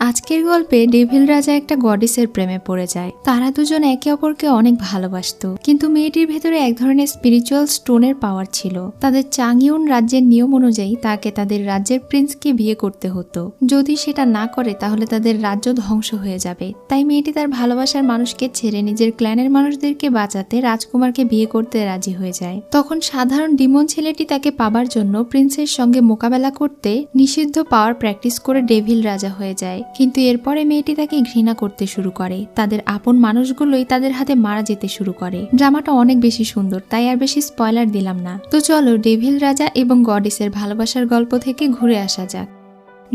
আজকের গল্পে ডেভিল রাজা একটা গডিসের প্রেমে পড়ে যায়। তারা দুজন একে অপরকে অনেক ভালোবাসতো, কিন্তু মেয়েটির ভেতরে এক ধরনের স্পিরিচুয়াল স্টোনের পাওয়ার ছিল। তাদের চাংইউন রাজ্যের নিয়ম অনুযায়ী তাকে তাদের রাজ্যের প্রিন্সকে বিয়ে করতে হতো। যদি সেটা না করে তাহলে তাদের রাজ্য ধ্বংস হয়ে যাবে। তাই মেয়েটি তার ভালোবাসার মানুষকে ছেড়ে নিজের ক্ল্যানের মানুষদেরকে বাঁচাতে রাজকুমারকে বিয়ে করতে রাজি হয়ে যায়। তখন সাধারণ ডিমন ছেলেটি তাকে পাবার জন্য প্রিন্সের সঙ্গে মোকাবেলা করতে নিষিদ্ধ পাওয়ার প্র্যাকটিস করে ডেভিল রাজা হয়ে যায়। কিন্তু এরপরে মেয়েটি তাকে ঘৃণা করতে শুরু করে। তাদের আপন মানুষগুলোই তাদের হাতে মারা যেতে শুরু করে। ড্রামাটা অনেক বেশি সুন্দর, তাই আর বেশি স্পয়লার দিলাম না। তো চলো ডেভিল রাজা এবং গডিসের ভালোবাসার গল্প থেকে ঘুরে আসা যাক।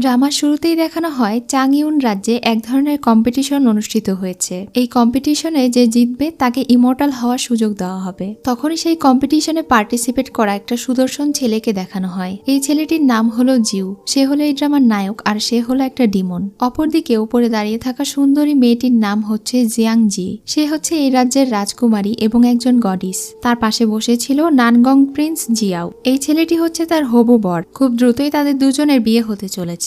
ড্রামার শুরুতেই দেখানো হয় চাংইউন রাজ্যে এক ধরনের কম্পিটিশন অনুষ্ঠিত হয়েছে। এই কম্পিটিশনে যে জিতবে তাকে ইমর্টাল হওয়ার সুযোগ দেওয়া হবে। তখনই সেই কম্পিটিশনে পার্টিসিপেট করা একটা সুদর্শন ছেলেকে দেখানো হয়। এই ছেলেটির নাম হলো জিউ। সে হলো এই ড্রামার নায়ক আর সে হলো একটা ডিমন। অপরদিকে উপরে দাঁড়িয়ে থাকা সুন্দরী মেয়েটির নাম হচ্ছে জিয়াং জি। সে হচ্ছে এই রাজ্যের রাজকুমারী এবং একজন গডিস। তার পাশে বসেছিল নানগং প্রিন্স জিয়াও। এই ছেলেটি হচ্ছে তার হবু বর। খুব দ্রুতই তাদের দুজনের বিয়ে হতে চলেছে।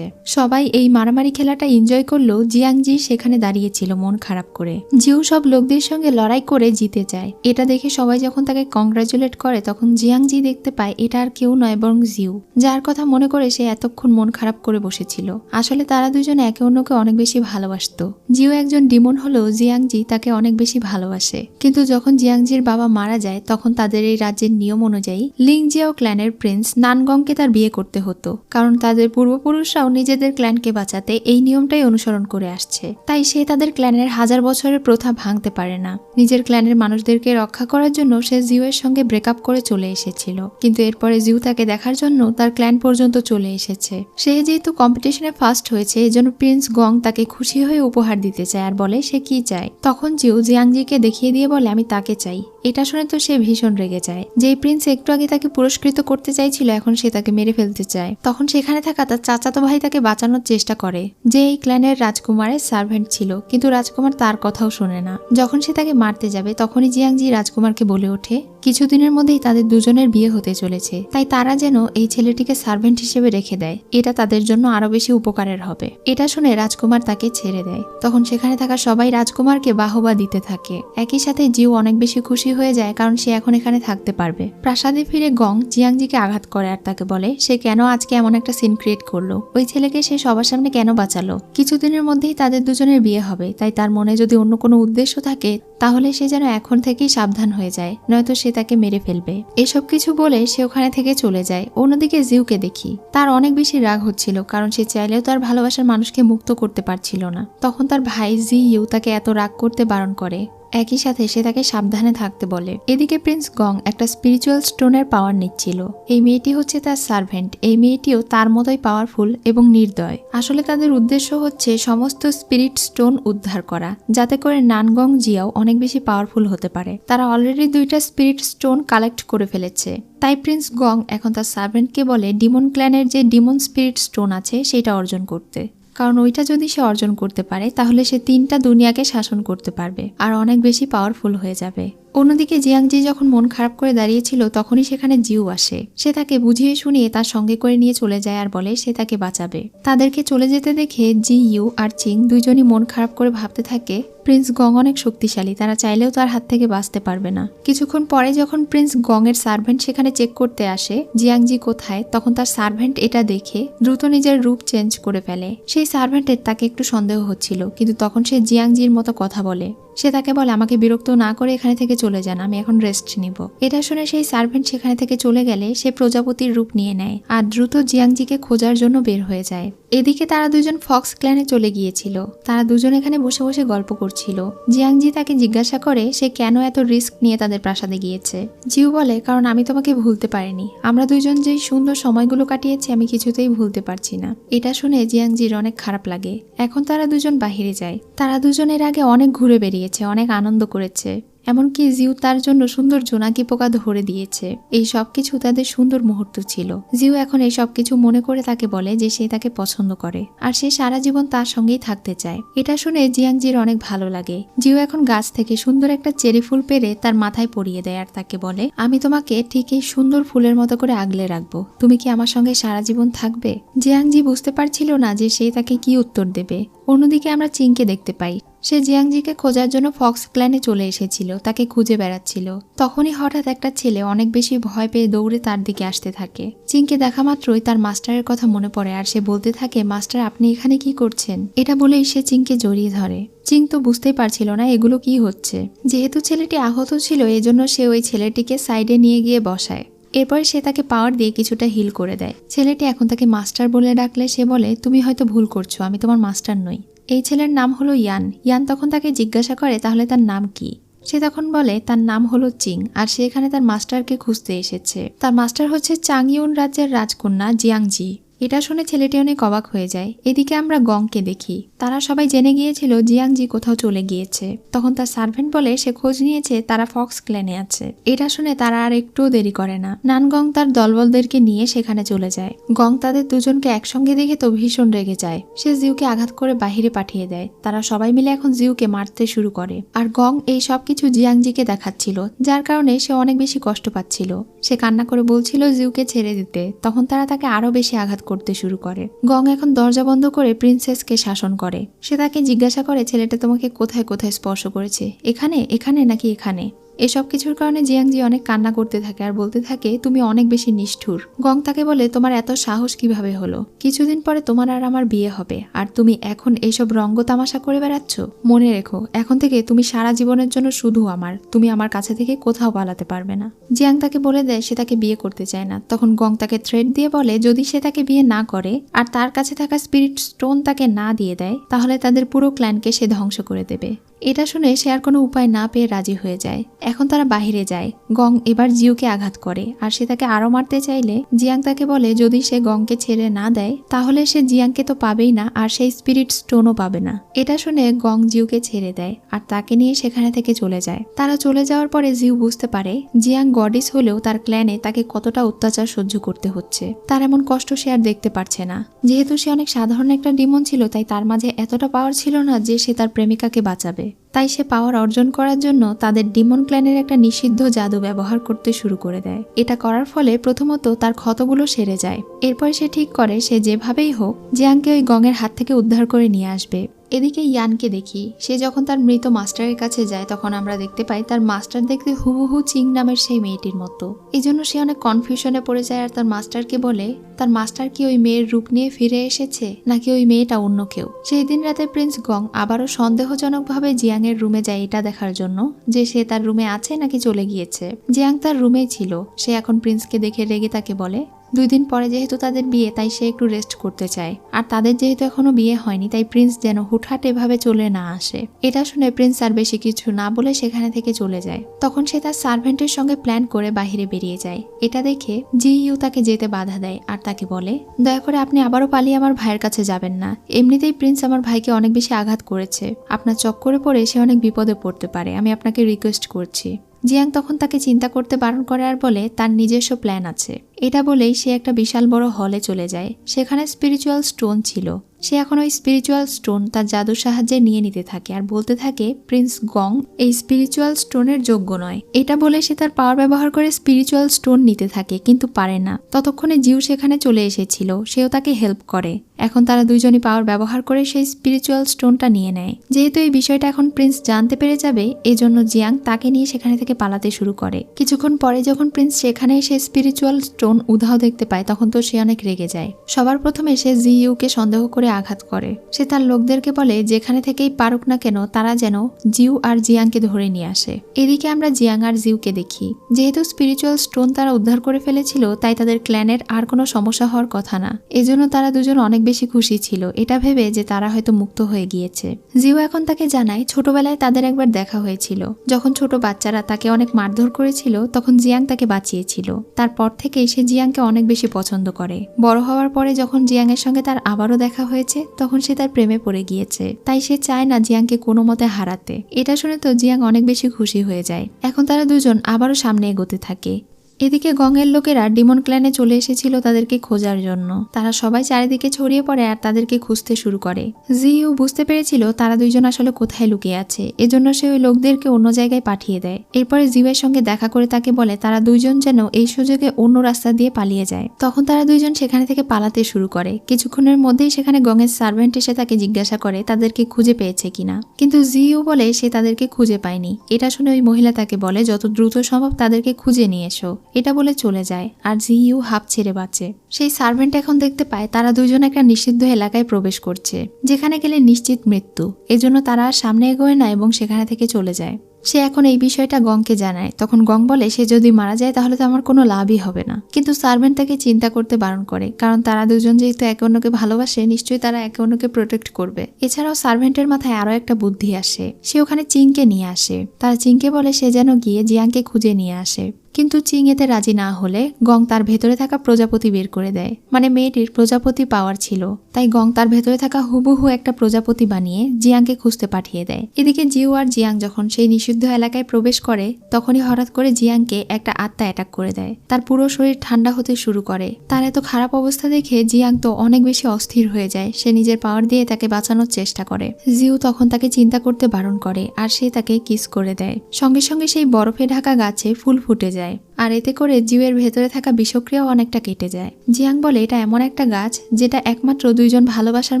সবাই এই মারামারি খেলাটা এনজয় করলেও জিয়াংজি সেখানে দাঁড়িয়েছিল মন খারাপ করে। জিউ সব লোকদের সঙ্গে লড়াই করে জিতে যায়। এটা দেখে সবাই যখন তাকে কংগ্রাচুলেট করে তখন জিয়াংজি দেখতে পায় এটা আর কেউ নয় বরং জিউ, যার কথা মনে করে সে এতক্ষণ মন খারাপ করে বসেছিল। আসলে তারা দুজনে একে অন্যকে অনেক বেশি ভালোবাসতো। জিউ একজন ডিমন হলেও জিয়াংজি তাকে অনেক বেশি ভালোবাসে। কিন্তু যখন জিয়াংজির বাবা মারা যায় তখন তাদের এই রাজ্যের নিয়ম অনুযায়ী লিংজিয়াও ক্ল্যানের প্রিন্স নানগংকে তার বিয়ে করতে হতো, কারণ তাদের পূর্বপুরুষরাও নিজেদের ক্ল্যানকে বাঁচাতে এই নিয়মটাই অনুসরণ করে আসছে। তাই সে তাদের ক্ল্যানের 1000 বছরের প্রথা ভাঙতে পারে না। নিজের ক্ল্যানের মানুষদেরকে রক্ষা করার জন্য সে জিউ এর সঙ্গে ব্রেকআপ করে চলে এসেছিল। কিন্তু এরপরে জিউ তাকে দেখার জন্য তার ক্ল্যান পর্যন্ত চলে এসেছে। সে যেহেতু কম্পিটিশনে ফার্স্ট হয়েছে এজন্য প্রিন্স গং তাকে খুশি হয়ে উপহার দিতে চায় আর বলে সে কি চায়। তখন জিউ জিয়াংজিকে দেখিয়ে দিয়ে বলে আমি তাকে চাই। এটা শুনে তো সে ভীষণ রেগে যায়। যেই প্রিন্স একটু আগে তাকে পুরস্কৃত করতে চাইছিল এখন সে তাকে মেরে ফেলতে চায়। তখন সেখানে থাকা তার চাচাতো ভাই তাকে বাঁচানোর চেষ্টা করে, যে এই ক্ল্যানের রাজকুমারের সার্ভেন্ট ছিল, কিন্তু রাজকুমার তার কথাও শোনে না। যখন সে তাকে মারতে যাবে তখনই জিয়াংজি রাজকুমারকে বলে ওঠে কিছুদিনের মধ্যেই তাদের দুজনের বিয়ে হতে চলেছে, তাই তারা যেন এই ছেলেটিকে সার্ভেন্ট হিসেবে রেখে দেয়। এটা তাদের জন্য আরো বেশি উপকারের হবে। এটা শুনে রাজকুমার তাকে ছেড়ে দেয়। তখন সেখানে থাকা সবাই রাজকুমারকে বাহবা দিতে থাকে। একই সাথে জিউ অনেক বেশি খুশি হয়ে যায় কারণ সে এখন এখানে থাকতে পারবে। প্রাসাদে ফিরে গং জিয়াংজিকে আঘাত করে আর তাকে বলে সে কেন আজকে এমন একটা সিন ক্রিয়েট করলো, ওই ছেলেকে সে সবার সামনে কেন বাঁচালো। কিছুদিনের মধ্যেই তাদের দুজনের বিয়ে হবে, তাই তার মনে যদি অন্য কোনো উদ্দেশ্য থাকে তাহলে সে যেন এখন থেকেই সাবধান হয়ে যায়, নয়তো সে তাকে মেরে ফেলবে। এসব কিছু বলে সে ওখানে থেকে চলে যায়। অন্যদিকে জিউকে দেখি তার অনেক বেশি রাগ হচ্ছিল, কারণ সে চাইলেও তার ভালোবাসার মানুষকে মুক্ত করতে পারছিল না। তখন তার ভাই জি ইউ তাকে এত রাগ করতে বারণ করে। একই সাথে সে তাকে সাবধানে থাকতে বলে। এদিকে প্রিন্স গং একটা স্পিরিচুয়াল স্টোনের পাওয়ার নিচ্ছিল। এই মেয়েটি হচ্ছে তার সার্ভেন্ট। এই মেয়েটিও তার মতোই পাওয়ারফুল এবং নির্দয়। আসলে তাদের উদ্দেশ্য হচ্ছে সমস্ত স্পিরিট স্টোন উদ্ধার করা, যাতে করে নানগং জিয়াও অনেক বেশি পাওয়ারফুল হতে পারে। তারা অলরেডি 2টা স্পিরিট স্টোন কালেক্ট করে ফেলেছে। তাই প্রিন্স গং এখন তার সার্ভেন্টকে বলে ডিমন ক্ল্যানের যে ডিমন স্পিরিট স্টোন আছে সেটা অর্জন করতে, কারণ ওইটা যদি সে অর্জন করতে পারে তাহলে সে 3টা দুনিয়াকে শাসন করতে পারবে আর অনেক বেশি পাওয়ারফুল হয়ে যাবে। অন্যদিকে জিয়াংজি যখন মন খারাপ করে দাঁড়িয়েছিল তখনই সেখানে জিউ আসে। সে তাকে বুঝিয়ে শুনিয়ে তার সঙ্গে করে নিয়ে চলে যায় আর বলে সে তাকে বাঁচাবে। তাদেরকে চলে যেতে দেখে জি ইউ আর চিং দুইজনই মন খারাপ করে ভাবতে থাকে প্রিন্স গং অনেক শক্তিশালী, তারা চাইলেও তার হাত থেকে বাঁচতে পারবে না। কিছুক্ষণ পরে যখন প্রিন্স গং এর সার্ভেন্ট সেখানে চেক করতে আসে জিয়াংজি কোথায়, তখন তার সার্ভেন্ট এটা দেখে দ্রুত নিজের রূপ চেঞ্জ করে ফেলে। সেই সার্ভেন্টের তাকে একটু সন্দেহ হচ্ছিল, কিন্তু তখন সে জিয়াংজির মতো কথা বলে। সে তাকে বলে আমাকে বিরক্ত না করে এখানে থেকে চলে যান, আমি এখন রেস্ট নিব। এটা শুনে সেই সার্ভেন্ট সেখানে থেকে চলে গেলে সে প্রজাপতির রূপ নিয়ে নেয় আর দ্রুত জিয়াংজিকে খোঁজার জন্য বের হয়ে যায়। এদিকে তারা দুজন ফক্স ক্ল্যানে চলে গিয়েছিল। তারা দুজন এখানে বসে বসে গল্প করছিল। জিয়াংজি তাকে জিজ্ঞাসা করে সে কেন এত রিস্ক নিয়ে তাদের প্রাসাদে গিয়েছে। জিউ বলে কারণ আমি তোমাকে ভুলতে পারিনি। আমরা দুইজন যেই সুন্দর সময়গুলো কাটিয়েছি আমি কিছুতেই ভুলতে পারছি না। এটা শুনে জিয়াংজির অনেক খারাপ লাগে। এখন তারা দুজন বাহিরে যায়। তারা দুজন এর আগে অনেক ঘুরে বেরিয়েছে, অনেক আনন্দ করেছে। এমনকি জিউ তার জন্য সুন্দর জোনাকি পোকা ধরে দিয়েছে। এই সবকিছু তাদের সুন্দর মুহূর্ত ছিল। জিউ এখন এই সবকিছু মনে করে তাকে বলে যে সে তাকে পছন্দ করে আর সে সারা জীবন তার সঙ্গেই থাকতে চায়। এটা শুনে জিয়াংজির অনেক ভালো লাগে। জিউ এখন গাছ থেকে সুন্দর একটা চেরি ফুল পেরে তার মাথায় পরিয়ে দেয় আর তাকে বলে, আমি তোমাকে ঠিক এই সুন্দর ফুলের মতো করে আগলে রাখবো, তুমি কি আমার সঙ্গে সারা জীবন থাকবে? জিয়াংজি বুঝতে পারছিল না যে সে তাকে কি উত্তর দেবে। অন্যদিকে আমরা চিংকে দেখতে পাই। সে জিয়াংজিকে খোঁজার জন্য ফক্স ক্ল্যানে চলে এসেছিল, তাকে খুঁজে বেড়াচ্ছিল। তখনই হঠাৎ একটা ছেলে অনেক বেশি ভয় পেয়ে দৌড়ে তার দিকে আসতে থাকে। চিংকে দেখা মাত্রই তার মাস্টারের কথা মনে পড়ে আর সে বলতে থাকে, মাস্টার আপনি এখানে কি করছেন? এটা বলেই সে চিংকে জড়িয়ে ধরে। চিং তো বুঝতেই পারছিল না এগুলো কি হচ্ছে। যেহেতু ছেলেটি আহত ছিল এজন্য সে ওই ছেলেটিকে সাইডে নিয়ে গিয়ে বসায়। এরপর সে তাকে পাওয়ার দিয়ে কিছুটা হিল করে দেয়। ছেলেটি এখন তাকে মাস্টার বলে ডাকলে সে বলে, তুমি হয়তো ভুল করছো, আমি তোমার মাস্টার নই। এই ছেলের নাম হলো ইয়ান। ইয়ান তখন তাকে জিজ্ঞাসা করে তাহলে তার নাম কি। সে তখন বলে তার নাম হলো চিং আর সে এখানে তার মাস্টারকে খুঁজতে এসেছে। তার মাস্টার হচ্ছে চাংইউন রাজ্যের রাজকন্যা জিয়াংজি। এটা শুনে ছেলেটি অনেক অবাক হয়ে যায়। এদিকে আমরা গংকে দেখি। তারা সবাই জেনে গিয়েছিল জিয়াংজি কোথাও চলে গিয়েছে। তখন তার সার্ভেন্ট বলে সে খোঁজ নিয়েছে তারা ফক্স ক্ল্যানে আছে। এটা শুনে তারা আর একটুও দেরি করে না। নানগং তার দলবলদেরকে নিয়ে সেখানে চলে যায়। গং তাদের দুজনকে একসঙ্গে দেখে তো ভীষণ রেগে যায়। সে জিউকে আঘাত করে বাহিরে পাঠিয়ে দেয়। তারা সবাই মিলে এখন জিউকে মারতে শুরু করে। আর গং এই সবকিছু জিয়াংজিকে দেখাচ্ছিল, যার কারণে সে অনেক বেশি কষ্ট পাচ্ছিল। সে কান্না করে বলছিল জিউকে ছেড়ে দিতে। তখন তারা তাকে আরো বেশি আঘাত করতে শুরু করে। গং এখন দরজা বন্ধ করে প্রিন্সেসকে শাসন করে। সে তাকে জিজ্ঞাসা করে ছেলেটা তোমাকে কোথায় কোথায় স্পর্শ করেছে, এখানে এখানে নাকি এখানে? এসব কিছুর কারণে জিয়াংজি অনেক কান্না করতে থাকে আর বলতে থাকে তুমি অনেক বেশি নিষ্ঠুর। গং তাকে বলে তোমার এত সাহস কিভাবে হলো? কিছুদিন পরে তোমার আর আমার বিয়ে হবে আর তুমি এখন এইসব রঙ্গ তামাশা করে বেড়াচ্ছ? মনে রেখো এখন থেকে তুমি সারা জীবনের জন্য শুধু আমার, তুমি আমার কাছে থেকে কোথাও পালাতে পারবে না। জিয়াং তাকে বলে দেয় সে তাকে বিয়ে করতে চায় না। তখন গং তাকে থ্রেট দিয়ে বলে যদি সে তাকে বিয়ে না করে আর তার কাছে থাকা স্পিরিট স্টোন তাকে না দিয়ে দেয় তাহলে তাদের পুরো ক্ল্যানকে সে ধ্বংস করে দেবে। এটা শুনে সে আর কোনো উপায় না পেয়ে রাজি হয়ে যায়। এখন তারা বাহিরে যায়। গং এবার জিউকে আঘাত করে আর সে তাকে আরো মারতে চাইলে জিয়াং তাকে বলে যদি সে গংকে ছেড়ে না দেয় তাহলে সে জিয়াংকে তো পাবেই না আর সেই স্পিরিট স্টোনও পাবে না। এটা শুনে গং জিউকে ছেড়ে দেয় আর তাকে নিয়ে সেখানে থেকে চলে যায়। তারা চলে যাওয়ার পরে জিউ বুঝতে পারে জিয়াং গডিস হলেও তার ক্ল্যানে তাকে কতটা অত্যাচার সহ্য করতে হচ্ছে। তার এমন কষ্ট সে আর দেখতে পারছে না। যেহেতু সে অনেক সাধারণ একটা ডিমন ছিল তাই তার মাঝে এতটা পাওয়ার ছিল না যে সে তার প্রেমিকাকে বাঁচাবে। তাই সে পাওয়ার অর্জন করার জন্য তাদের ডিমন ক্ল্যানের একটা নিষিদ্ধ জাদু ব্যবহার করতে শুরু করে দেয়। এটা করার ফলে প্রথমত তার ক্ষতগুলো সেরে যায়। এরপর সে ঠিক করে সে যেভাবেই হোক জিয়াংকে ওই গঙের হাত থেকে উদ্ধার করে নিয়ে আসবে। এদিকে ইয়ানকে দেখি। সে যখন তার মৃত মাস্টারের কাছে যায় তখন আমরা দেখতে পাই তার মাস্টার দেখতে হুবহু চিং নামের সেই মেয়েটির মতো। এই জন্য সে অনেক কনফিউশনে পড়ে যায় আর তার মাস্টারকে বলে তার মাস্টার কি ওই মেয়ের রূপ নিয়ে ফিরে এসেছে নাকি ওই মেয়েটা অন্য কেউ। সেই দিন রাতে প্রিন্স গং আবারও সন্দেহজনকভাবে জিয়াং এর রুমে যায় এটা দেখার জন্য যে সে তার রুমে আছে নাকি চলে গিয়েছে। জিয়াং তার রুমেই ছিল। সে এখন প্রিন্সকে দেখে রেগে তাকে বলে 2 দিন পরে যেহেতু তাদের বিয়ে তাই সে একটু রেস্ট করতে চায় আর তাদের যেহেতু এখনো বিয়ে হয়নি তাই প্রিন্স যেন হুটহাট এভাবে চলে না আসে। এটা শুনে প্রিন্স আর বেশি কিছু না বলে সেখানে থেকে চলে যায়। তখন সে তার সার্ভেন্টের সঙ্গে প্ল্যান করে বাইরে বেরিয়ে যায়। এটা দেখে জি ইউ তাকে যেতে বাধা দেয় আর তাকে বলে দয়া করে আপনি আবারও পালিয়ে আমার ভাইয়ের কাছে যাবেন না। এমনিতেই প্রিন্স আমার ভাইকে অনেক বেশি আঘাত করেছে, আপনার চক্করে পড়ে সে অনেক বিপদে পড়তে পারে, আমি আপনাকে রিকোয়েস্ট করছি। জিয়াং তখন তাকে চিন্তা করতে বারণ করে আর বলে তার নিজস্ব প্ল্যান আছে। এটা বলেই সে একটা বিশাল বড় হলে চলে যায়। সেখানে স্পিরিচুয়াল স্টোন ছিল। সে এখন ওই স্পিরিচুয়াল স্টোন তার জাদুর সাহায্যে নিয়ে নিতে থাকে আর বলতে থাকে প্রিন্স গং এই স্পিরিচুয়াল স্টোনের যোগ্য নয়। এটা বলে সে তার পাওয়ার ব্যবহার করে স্পিরিচুয়াল স্টোন নিতে থাকে কিন্তু পারে না। ততক্ষণে জিউ সেখানে চলে এসেছিল, সেও তাকে হেল্প করে। এখন তারা দুইজনই পাওয়ার ব্যবহার করে সেই স্পিরিচুয়াল স্টোনটা নিয়ে নেয়। যেহেতু এই বিষয়টা এখন প্রিন্স জানতে পেরে যাবে এজন্য জিয়াং তাকে নিয়ে সেখানে থেকে পালাতে শুরু করে। কিছুক্ষণ পরে যখন প্রিন্স সেখানে এসে স্পিরিচুয়াল স্টোন উধাও দেখতে পায় তখন তো সে অনেক রেগে যায়। সবার প্রথমে সে জি ইউকে সন্দেহ করে আঘাত করে। সে তার লোকদেরকে বলে যেখানে থেকেই পারুক না কেন তারা যেন জিউ আর জিয়াংকে ধরে নিয়ে আসে। এদিকে আমরা জিয়াং আর জিউকে দেখি। যেহেতু স্পিরিচুয়াল স্টোন তারা উদ্ধার করে ফেলেছিল তাই তাদের ক্ল্যানের আর কোনো সমস্যা হওয়ার কথা না। এজন্য তারা দুজন অনেক বেশি খুশি ছিল এটা ভেবে যে তারা হয়তো মুক্ত হয়ে গিয়েছে। জিউ এখন তাকে জানায় ছোটবেলায় তাদের একবার দেখা হয়েছিল। যখন ছোট বাচ্চারা তাকে অনেক মারধর করেছিল তখন জিয়াং তাকে বাঁচিয়েছিল। তারপর থেকেই সে জিয়াংকে অনেক বেশি পছন্দ করে। বড় হওয়ার পরে যখন জিয়াংয়ের সঙ্গে তার আবারও দেখা হয়েছে তখন সে তার প্রেমে পড়ে গিয়েছে, তাই সে চায় না জিয়াংকে কোনো মতে হারাতে। এটা শুনে তো জিয়াং অনেক বেশি খুশি হয়ে যায়। এখন তারা দুজন আবারও সামনে এগোতে থাকে। এদিকে গংয়ের লোকেরা ডিমন ক্ল্যানে চলে এসেছিল তাদেরকে খোঁজার জন্য। তারা সবাই চারিদিকে ছড়িয়ে পড়ে আর তাদেরকে খুঁজতে শুরু করে। জিইউ বুঝতে পেরেছিল তারা দুইজন আসলে কোথায় লুকিয়ে আছে, এজন্য সে ওই লোকদেরকে অন্য জায়গায় পাঠিয়ে দেয়। এরপরে জিউয়ের সঙ্গে দেখা করে তাকে বলে তারা দুইজন যেন এই সুযোগে অন্য রাস্তা দিয়ে পালিয়ে যায়। তখন তারা দুইজন সেখানে থেকে পালাতে শুরু করে। কিছুক্ষণের মধ্যেই সেখানে গংয়ের সার্ভেন্ট এসে তাকে জিজ্ঞাসা করে তাদেরকে খুঁজে পেয়েছে কিনা, কিন্তু জিইউ বলে সে তাদেরকে খুঁজে পায়নি। এটা শুনে ওই মহিলা তাকে বলে যত দ্রুত সম্ভব তাদেরকে খুঁজে নিয়ে এসো। এটা বলে চলে যায় আর জিইউ হাঁপ ছেড়ে বাঁচে। সেই সার্ভেন্ট এখন দেখতে পায় তারা দুইজন একটা নিষিদ্ধ এলাকায় প্রবেশ করছে, যেখানে গেলে নিশ্চিত মৃত্যু। এজন্য তারা আর সামনে এগোয় না এবং সেখানে থেকে চলে যায়। সে এখন এই বিষয়টা গংকে জানায়। তখন গং বলে সে যদি মারা যায় তাহলে তো আমার কোনো লাভই হবে না, কিন্তু সার্ভেন্ট তাকে চিন্তা করতে বারণ করে, কারণ তারা দুজন যেহেতু একে অন্যকে ভালোবাসে নিশ্চয়ই তারা একে অন্যকে প্রোটেক্ট করবে। এছাড়াও সার্ভেন্টের মাথায় আরো একটা বুদ্ধি আসে। সে ওখানে চিংকে নিয়ে আসে। তার চিংকে বলে সে যেন গিয়ে জিয়াংকে খুঁজে নিয়ে আসে, কিন্তু চিং এতে রাজি না হলে গং তার ভেতরে থাকা প্রজাপতি বের করে দেয়। মানে মেয়েটির প্রজাপতি পাওয়ার ছিল, তাই গং তার ভেতরে থাকা হুবহু একটা প্রজাপতি বানিয়ে জিয়াংকে খুঁজতে পাঠিয়ে দেয়। এদিকে জিউ আর জিয়াং যখন সেই নিষিদ্ধ এলাকায় প্রবেশ করে তখনই হঠাৎ করে জিয়াংকে একটা আত্মা অ্যাটাক করে দেয়। তার পুরো শরীর ঠান্ডা হতে শুরু করে। তার এত খারাপ অবস্থা দেখে জিয়াং তো অনেক বেশি অস্থির হয়ে যায়। সে নিজের পাওয়ার দিয়ে তাকে বাঁচানোর চেষ্টা করে। জিউ তখন তাকে চিন্তা করতে বারণ করে আর সে তাকে কিস করে দেয়। সঙ্গে সঙ্গে সেই বরফে ঢাকা গাছে ফুল ফুটে যায়, আর এতে করে জিউয়ের ভেতরে থাকা বিষক্রিয়াও অনেকটা কেটে যায়। জিয়াং বলে এটা এমন একটা গাছ যেটা একমাত্র দুইজন ভালোবাসার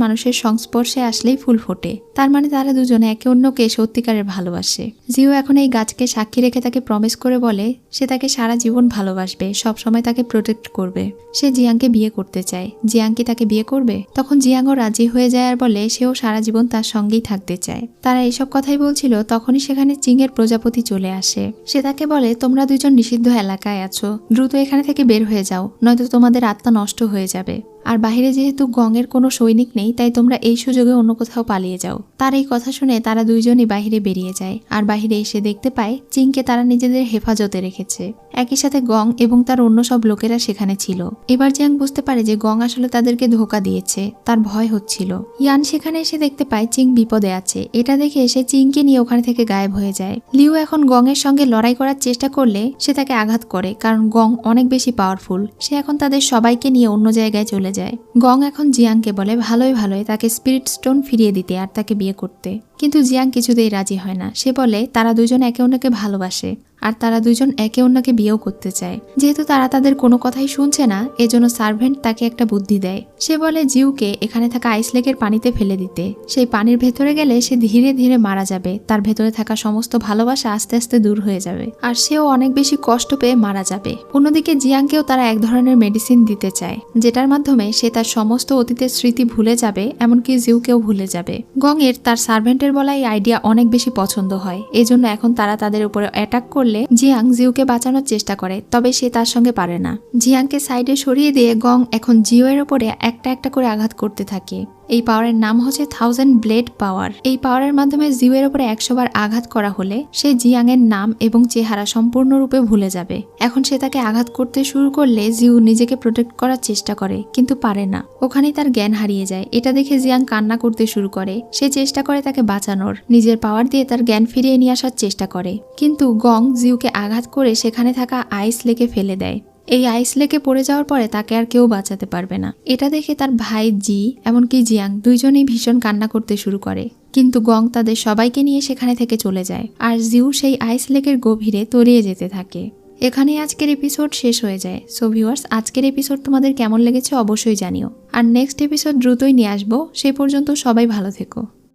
মানুষের সংস্পর্শে আসলেই ফুল ফোটে। তার মানে তারা দুজনে একে অন্যকে সত্যিকারের ভালোবাসে। জিউ এখন এই গাছকে সাক্ষী রেখে তাকে প্রমিস করে বলে সে তাকে সারা জীবন ভালোবাসবে, সবসময় তাকে প্রোটেক্ট করবে। সে জিয়াংকে বিয়ে করতে চায়। জিয়াং কি তাকে বিয়ে করবে? তখন জিয়াংও রাজি হয়ে যায় আর বলে সেও সারা জীবন তার সঙ্গেই থাকতে চায়। তারা এইসব কথাই বলছিল তখনই সেখানে চিংয়ের প্রজাপতি চলে আসে। সে তাকে বলে তোমরা দুইজন নিষিদ্ধ এলাকায় আছো, দ্রুত এখানে থেকে বের হয়ে যাও, নয়তো তোমাদের আত্মা নষ্ট হয়ে যাবে। আর বাহিরে যেহেতু গংয়ের কোনো সৈনিক নেই তাই তোমরা এই সুযোগে অন্য কোথাও পালিয়ে যাও। তার এই কথা শুনে তারা দুইজনই বাহিরে বেরিয়ে যায়। আর বাহিরে এসে দেখতে পায় চিংকে তারা নিজেদের হেফাজতে রেখেছে। একই সাথে গং এবং তার অন্য সব লোকেরা সেখানে ছিল। এবার জিয়াং বুঝতে পারে যে গং আসলে তাদেরকে ধোঁকা দিয়েছে। তার ভয় হচ্ছিল। ইয়ান সেখানে এসে দেখতে পায় চিং বিপদে আছে। এটা দেখে এসে চিংকে নিয়ে ওখানে থেকে গায়েব হয়ে যায়। লিউ এখন গংয়ের সঙ্গে লড়াই করার চেষ্টা করলে সে তাকে আঘাত করে, কারণ গং অনেক বেশি পাওয়ারফুল। সে এখন তাদের সবাইকে নিয়ে অন্য জায়গায় চলে যায়। গং এখন জিয়াংকে বলে ভালোই ভালোই তাকে স্পিরিট স্টোন ফিরিয়ে দিতে আর তাকে বিয়ে করতে, কিন্তু জিয়াং কিছুতেই রাজি হয় না। সে বলে তারা দুজন একে অন্যকে ভালোবাসে আর তারা দুজন একে অন্যকে বিয়েও করতে চায়। যেহেতু তারা তাদের কোনো কথাই শুনছে না, এজন্য সার্ভেন্ট তাকে একটা বুদ্ধি দেয়। সে বলে জিউকে এখানে থাকা আইস লেকের পানিতে ফেলে দিতে। সেই পানির ভেতরে গেলে সে ধীরে ধীরে মারা যাবে। তার ভেতরে থাকা সমস্ত ভালোবাসা আস্তে আস্তে দূর হয়ে যাবে আর সেও অনেক বেশি কষ্ট পেয়ে মারা যাবে। অন্যদিকে জিয়াংকেও তারা এক ধরনের মেডিসিন দিতে চায়, যেটার মাধ্যমে সে তার সমস্ত অতীতের স্মৃতি ভুলে যাবে, এমনকি জিউকেও ভুলে যাবে। গংয়ের তার সার্ভেন্টের বলা এই আইডিয়া অনেক বেশি পছন্দ হয়। এজন্য এখন তারা তাদের উপরে অ্যাটাক করলে জিয়াং জিউকে বাঁচানোর চেষ্টা করে, তবে সে তার সঙ্গে পারে না। জিয়াংকে সাইডে সরিয়ে দিয়ে গং এখন জিউয়ের উপরে একটা একটা করে আঘাত করতে থাকে। এই পাওয়ারের নাম হচ্ছে 1000 ব্লেড পাওয়ার। এই পাওয়ারের মাধ্যমে জিউয়ের উপরে 100 বার আঘাত করা হলে সে জিয়াং এর নাম এবং চেহারা সম্পূর্ণরূপে ভুলে যাবে। এখন সে তাকে আঘাত করতে শুরু করলে জিউ নিজেকে প্রোটেক্ট করার চেষ্টা করে, কিন্তু পারে না। ওখানেই তার জ্ঞান হারিয়ে যায়। এটা দেখে জিয়াং কান্না করতে শুরু করে। সে চেষ্টা করে তাকে বাঁচানোর, নিজের পাওয়ার দিয়ে তার জ্ঞান ফিরিয়ে নিয়ে আসার চেষ্টা করে, কিন্তু গং জিউকে আঘাত করে সেখানে থাকা আইস লেকে ফেলে দেয়। এই আইস লেকে পড়ে যাওয়ার পরে তাকে আর কেউ বাঁচাতে পারবে না। এটা দেখে তার ভাই জি এমনকি জিয়াং দুইজনেই ভীষণ কান্না করতে শুরু করে, কিন্তু গং তাদের সবাইকে নিয়ে সেখানে থেকে চলে যায় আর জিউ সেই আইস লেকের গভীরে তলিয়ে যেতে থাকে। এখানেই আজকের এপিসোড শেষ হয়ে যায়। সো ভিউয়ার্স, আজকের এপিসোড তোমাদের কেমন লেগেছে অবশ্যই জানিও। আর নেক্সট এপিসোড দ্রুতই নিয়ে আসবো। সেই পর্যন্ত সবাই ভালো থেকো।